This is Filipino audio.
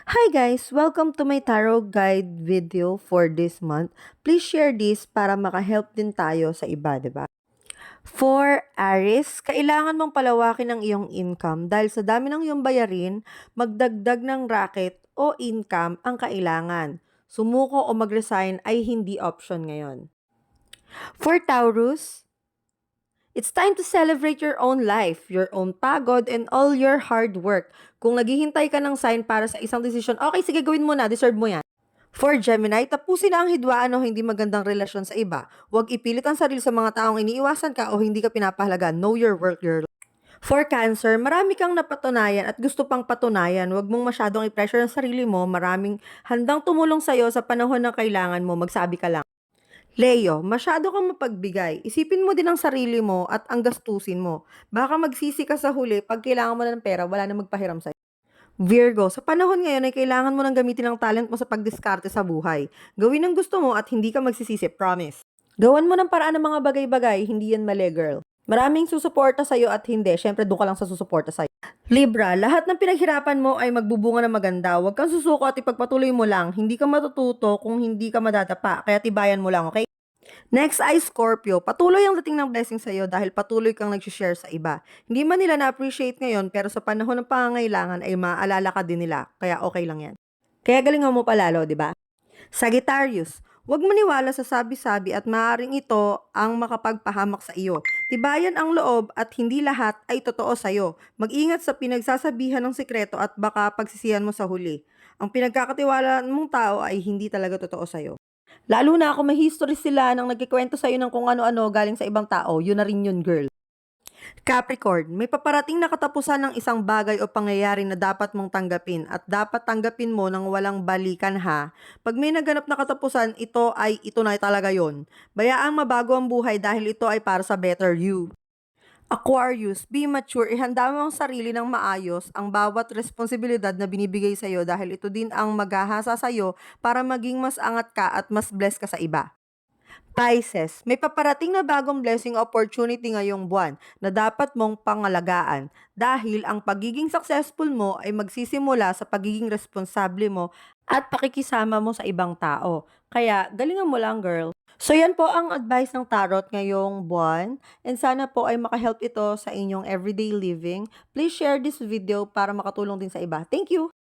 Hi guys! Welcome to my tarot guide video for this month. Please share this para makahelp din tayo sa iba, 'di ba? For Aries, kailangan mong palawakin ang iyong income dahil sa dami ng iyong bayarin, magdagdag ng racket o income ang kailangan. Sumuko o mag-resign ay hindi option ngayon. For Taurus, it's time to celebrate your own life, your own pagod, and all your hard work. Kung naghihintay ka ng sign para sa isang desisyon, okay, sige, gawin mo na, deserve mo yan. For Gemini, tapusin na ang hidwaan o hindi magandang relasyon sa iba. Huwag ipilit ang sarili sa mga taong iniiwasan ka o hindi ka pinapahalaga. Know your worth, your life. For Cancer, marami kang napatunayan at gusto pang patunayan. Huwag mong masyadong i-pressure ang sarili mo. Maraming handang tumulong sa'yo sa panahon na kailangan mo. Magsabi ka lang. Leo, masyado kang mapagbigay. Isipin mo din ang sarili mo at ang gastusin mo. Baka magsisi ka sa huli pag kailangan mo na ng pera, wala na magpahiram sa'yo. Virgo, sa panahon ngayon ay kailangan mo nang gamitin ang talent mo sa pagdiskarte sa buhay. Gawin ang gusto mo at hindi ka magsisisi, promise. Gawan mo ng paraan ng mga bagay-bagay, hindi yan mali, girl. Maraming susuporta sa'yo at hindi. Syempre, doon ka lang sa susuporta sa'yo. Libra, lahat ng pinaghirapan mo ay magbubunga ng maganda. Huwag kang susuko at ipagpatuloy mo lang. Hindi ka matututo kung hindi ka madadapa. Kaya tibayan mo lang, okay? Next ay Scorpio. Patuloy ang dating ng blessing sa'yo dahil patuloy kang nag-share sa iba. Hindi man nila na-appreciate ngayon pero sa panahon ng pangangailangan ay maaalala ka din nila. Kaya okay lang yan. Kaya galingan mo palalo, di ba? Sagittarius, huwag maniwala sa sabi-sabi at maaaring ito ang makapagpahamak sa iyo. Tibayan ang loob at hindi lahat ay totoo sa iyo. Mag-ingat sa pinagsasabihan ng sikreto at baka pagsisihan mo sa huli. Ang pinagkakatiwalaan mong tao ay hindi talaga totoo sa iyo. Lalo na kung may history sila nang nagkikwento sa'yo ng kung ano-ano galing sa ibang tao, yun na rin yun, girl. Capricorn, may paparating na katapusan ng isang bagay o pangyayari na dapat mong tanggapin at dapat tanggapin mo ng walang balikan ha. Pag may naganap na katapusan, ito na talaga yon. Bayaang mabago ang buhay dahil ito ay para sa better you. Aquarius, be mature, ihanda mo ang sarili ng maayos ang bawat responsibilidad na binibigay sa'yo dahil ito din ang maghahasa sa'yo para maging mas angat ka at mas blessed ka sa iba. Pisces, may paparating na bagong blessing opportunity ngayong buwan na dapat mong pangalagaan dahil ang pagiging successful mo ay magsisimula sa pagiging responsable mo at pakikisama mo sa ibang tao. Kaya galingan mo lang, girl. So yan po ang advice ng tarot ngayong buwan and sana po ay makahelp ito sa inyong everyday living. Please share this video para makatulong din sa iba. Thank you!